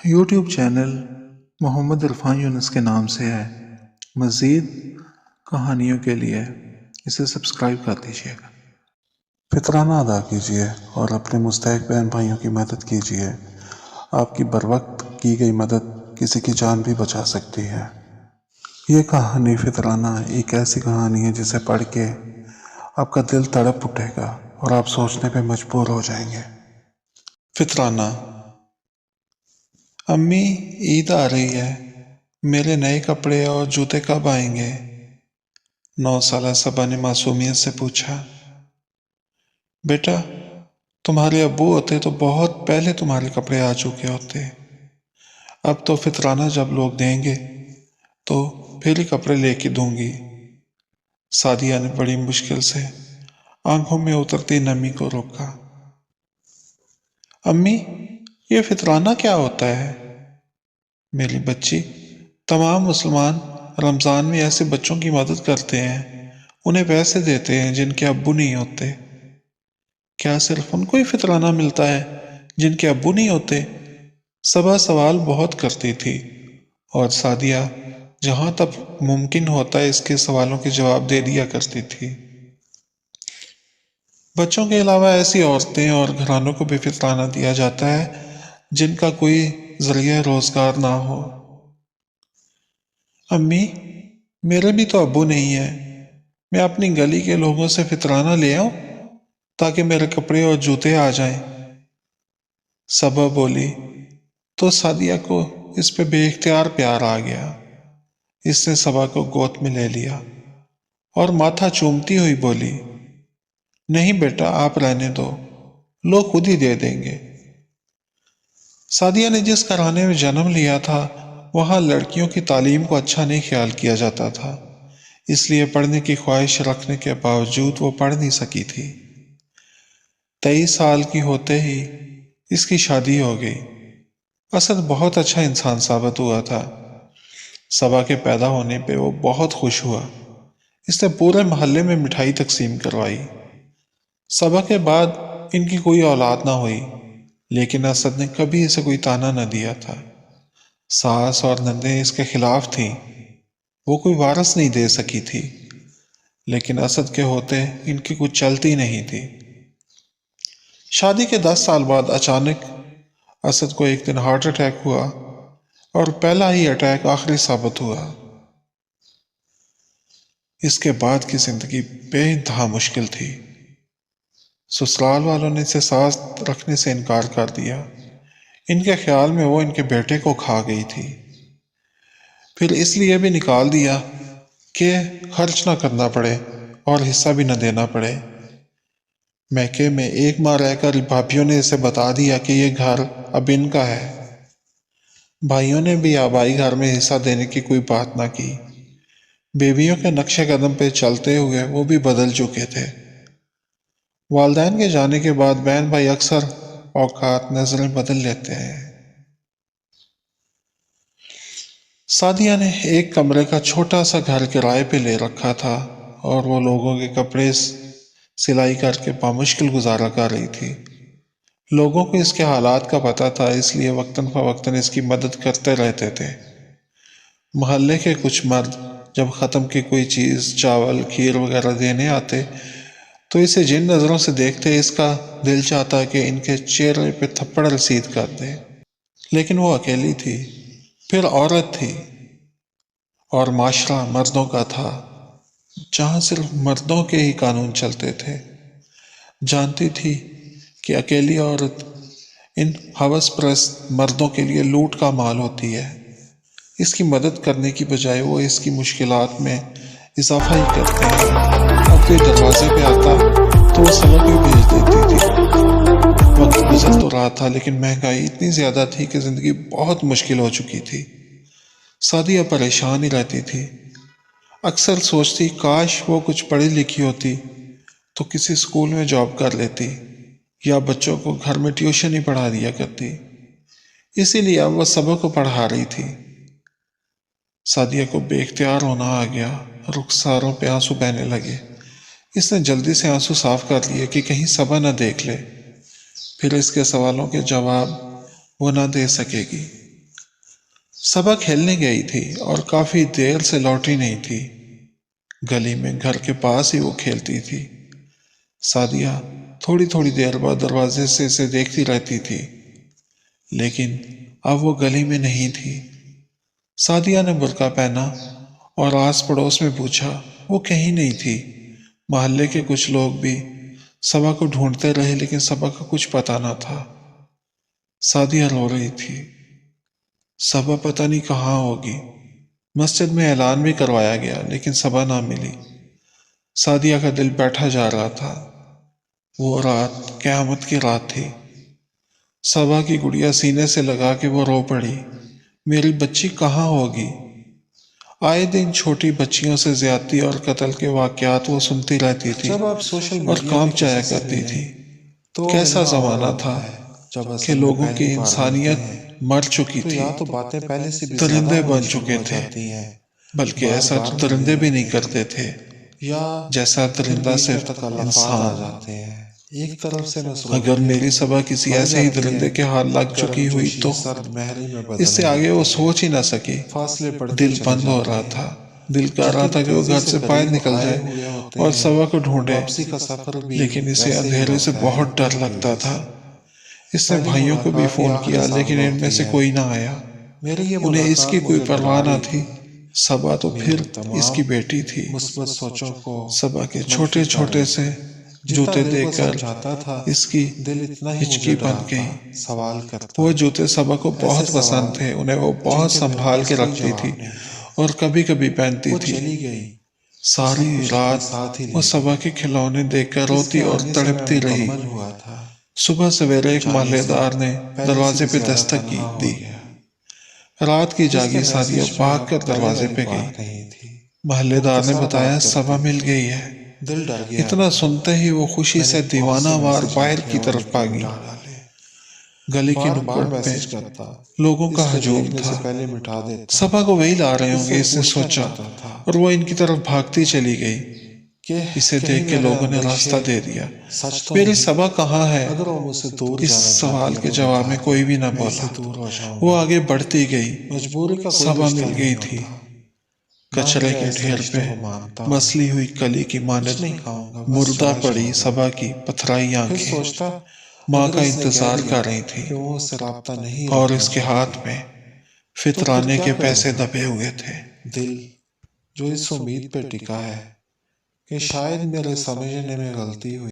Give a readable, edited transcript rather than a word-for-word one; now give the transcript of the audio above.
YouTube channel محمد عرفان یونس کے نام سے ہے۔ مزید کہانیوں کے لیے اسے سبسکرائب کر دیجیے گا۔ فطرانہ ادا کیجیے اور اپنے مستحق بہن بھائیوں کی مدد کیجیے۔ آپ کی بروقت کی گئی مدد کسی کی جان بھی بچا سکتی ہے۔ یہ کہانی فطرانہ ایک ایسی کہانی ہے جسے پڑھ کے آپ کا دل تڑپ اٹھے گا اور آپ سوچنے پہ مجبور ہو جائیں گے۔ فطرانہ۔ امی، عید آ رہی ہے، میرے نئے کپڑے اور جوتے کب آئیں گے؟ 9 سالہ صبا نے معصومیت سے پوچھا۔ بیٹا، تمہارے ابو ہوتے تو بہت پہلے تمہارے کپڑے آ چکے ہوتے۔ اب تو فطرانہ جب لوگ دیں گے تو پھر ہی کپڑے لے کے دوں گی۔ سعدیہ نے بڑی مشکل سے آنکھوں میں اترتی نمی کو روکا۔ امی، یہ فطرانہ کیا ہوتا ہے؟ میری بچی، تمام مسلمان رمضان میں ایسے بچوں کی مدد کرتے ہیں، انہیں پیسے دیتے ہیں جن کے ابو نہیں ہوتے۔ کیا صرف ان کو ہی فطرانہ ملتا ہے جن کے ابو نہیں ہوتے؟ صبا سوال بہت کرتی تھی اور سعدیہ جہاں تک ممکن ہوتا ہے اس کے سوالوں کے جواب دے دیا کرتی تھی۔ بچوں کے علاوہ ایسی عورتیں اور گھرانوں کو بھی فطرانہ دیا جاتا ہے جن کا کوئی ذریعہ روزگار نہ ہو۔ امی، میرے بھی تو ابو نہیں ہے، میں اپنی گلی کے لوگوں سے فطرانہ لے آؤں تاکہ میرے کپڑے اور جوتے آ جائیں۔ صبا بولی تو سعدیہ کو اس پہ بے اختیار پیار آ گیا۔ اس نے صبا کو گود میں لے لیا اور ماتھا چومتی ہوئی بولی، نہیں بیٹا، آپ رہنے دو، لوگ خود ہی دے دیں گے۔ سعدیہ نے جس گھرانے میں جنم لیا تھا وہاں لڑکیوں کی تعلیم کو اچھا نہیں خیال کیا جاتا تھا، اس لیے پڑھنے کی خواہش رکھنے کے باوجود وہ پڑھ نہیں سکی تھی۔ 23 سال کی ہوتے ہی اس کی شادی ہو گئی۔ اسد بہت اچھا انسان ثابت ہوا تھا۔ صبا کے پیدا ہونے پہ وہ بہت خوش ہوا۔ اس نے پورے محلے میں مٹھائی تقسیم کروائی۔ صبا کے بعد ان کی کوئی اولاد نہ ہوئی، لیکن اسد نے کبھی اسے کوئی تانا نہ دیا تھا۔ ساس اور نندیں اس کے خلاف تھیں، وہ کوئی وارث نہیں دے سکی تھی، لیکن اسد کے ہوتے ان کی کچھ چلتی نہیں تھی۔ شادی کے 10 سال بعد اچانک اسد کو ایک دن ہارٹ اٹیک ہوا اور پہلا ہی اٹیک آخری ثابت ہوا۔ اس کے بعد کی زندگی بے انتہا مشکل تھی۔ سسرال والوں نے اسے سانس رکھنے سے انکار کر دیا۔ ان کے خیال میں وہ ان کے بیٹے کو کھا گئی تھی۔ پھر اس لیے بھی نکال دیا کہ خرچ نہ کرنا پڑے اور حصہ بھی نہ دینا پڑے۔ میکے میں ایک ماہ رہ کر بھابھیوں نے اسے بتا دیا کہ یہ گھر اب ان کا ہے۔ بھائیوں نے بھی آبائی گھر میں حصہ دینے کی کوئی بات نہ کی۔ بیویوں کے نقش قدم پہ چلتے ہوئے وہ بھی بدل چکے تھے۔ والدین کے جانے کے بعد بہن بھائی اکثر اوقات نظریں بدل لیتے ہیں۔ سعدیہ نے ایک کمرے کا چھوٹا سا گھر کرائے پہ لے رکھا تھا اور وہ لوگوں کے کپڑے سلائی کر کے بامشکل گزارا کر رہی تھی۔ لوگوں کو اس کے حالات کا پتہ تھا، اس لیے وقتاً فوقتاً اس کی مدد کرتے رہتے تھے۔ محلے کے کچھ مرد جب ختم کی کوئی چیز، چاول، کھیر وغیرہ دینے آتے تو اسے جن نظروں سے دیکھتے اس کا دل چاہتا کہ ان کے چہرے پہ تھپڑ رسید کر دے، لیکن وہ اکیلی تھی، پھر عورت تھی، اور معاشرہ مردوں کا تھا جہاں صرف مردوں کے ہی قانون چلتے تھے۔ جانتی تھی کہ اکیلی عورت ان ہوس پرست مردوں کے لیے لوٹ کا مال ہوتی ہے۔ اس کی مدد کرنے کی بجائے وہ اس کی مشکلات میں اضافہ ہی کرتے ہیں۔ اب کوئی دروازے پہ آتا تو وہ سبق بھی بھیج دیتی تھی۔ وقت گزر تو رہا تھا لیکن مہنگائی اتنی زیادہ تھی کہ زندگی بہت مشکل ہو چکی تھی۔ سعدیہ پریشان ہی رہتی تھی۔ اکثر سوچتی کاش وہ کچھ پڑھی لکھی ہوتی تو کسی اسکول میں جاب کر لیتی یا بچوں کو گھر میں ٹیوشن ہی پڑھا دیا کرتی۔ اسی لیے اب وہ سبق کو پڑھا رہی تھی۔ سعدیہ کو بے اختیار ہونا آ گیا، رخساروں پہ آنسو بہنے لگے۔ اس نے جلدی سے آنسو صاف کر لیے کہ کہیں صبا نہ دیکھ لے، پھر اس کے سوالوں کے جواب وہ نہ دے سکے گی۔ صبا کھیلنے گئی تھی اور کافی دیر سے لوٹی نہیں تھی۔ گلی میں گھر کے پاس ہی وہ کھیلتی تھی۔ سعدیہ تھوڑی تھوڑی دیر بعد دروازے سے اسے دیکھتی رہتی تھی، لیکن اب وہ گلی میں نہیں تھی۔ سعدیہ نے برقع پہنا اور آس پڑوس میں پوچھا، وہ کہیں نہیں تھی۔ محلے کے کچھ لوگ بھی صبا کو ڈھونڈتے رہے، لیکن صبا کا کچھ پتہ نہ تھا۔ سعدیہ رو رہی تھی، صبا پتہ نہیں کہاں ہوگی۔ مسجد میں اعلان بھی کروایا گیا، لیکن صبا نہ ملی۔ سعدیہ کا دل بیٹھا جا رہا تھا۔ وہ رات قیامت کی رات تھی۔ صبا کی گڑیا سینے سے لگا کے وہ رو پڑی، میری بچی کہاں ہوگی؟ آئے دن چھوٹی بچیوں سے زیادتی اور قتل کے واقعات وہ سنتی رہتی تھی اور کام چایا کرتی تھی۔ کیسا زمانہ تھا کہ لوگوں کی انسانیت مر چکی تھی، درندے بن چکے تھے، بلکہ ایسا تو درندے بھی نہیں کرتے تھے جیسا درندہ صرف انسان۔ اگر میری صبا کسی ایسے ہی درندے کے ہاتھ لگ چکی ہوئی تو اس سے آگے وہ سوچ ہی نہ سکی۔ دل بند ہو رہا تھا، دل کر رہا تھا کہ وہ گھر سے باہر نکل جائے اور صبا کو ڈھونڈے، لیکن اسے اندھیرے سے بہت ڈر لگتا تھا۔ اس نے بھائیوں کو بھی فون کیا، لیکن ان میں سے کوئی نہ آیا۔ انہیں اس کی کوئی پرواہ نہ تھی۔ صبا تو پھر اس کی بیٹی تھی۔ صبا کے چھوٹے چھوٹے سے جوتے دیکھ کر اس کی ہچکی بن گئی۔ وہ جوتے صبا کو بہت پسند تھے، انہیں وہ بہت سنبھال کے رکھتی تھی اور کبھی کبھی پہنتی تھی۔ ساری رات وہ صبا کے کھلونے دیکھ کر روتی اور تڑپتی رہی۔ صبح سویرے ایک محلے دار نے دروازے پہ دستک دی۔ رات کی جاگی سعدیہ بھاگ کر دروازے پہ گئی۔ محلے دار نے بتایا صبا مل گئی ہے۔ اتنا سنتے ہی وہ خوشی سے دیوانہ وار باہر کی طرف بھاگی۔ گلی کی نکڑ پہ لوگوں کا ہجوم تھا۔ صبا کو وہی لا رہے ہوں گے، اس نے سوچا، اور وہ ان کی طرف بھاگتی چلی گئی۔ اسے دیکھ کے لوگوں نے راستہ دے دیا۔ میری صبا کہاں ہے؟ اس سوال کے جواب میں کوئی بھی نہ بولا۔ وہ آگے بڑھتی گئی۔ صبا مل گئی تھی، کچرے کے ڈھیر پہ مسلی ہوئی کلی کی مانند مردہ پڑی صبا کی پتھرائی آنکھیں ماں کا انتظار کر رہی تھی، اور اس کے ہاتھ میں فطرانے کے پیسے دبے ہوئے تھے۔ دل جو اس امید پہ ٹکا ہے کہ شاید میرے سمجھنے میں غلطی ہوئی۔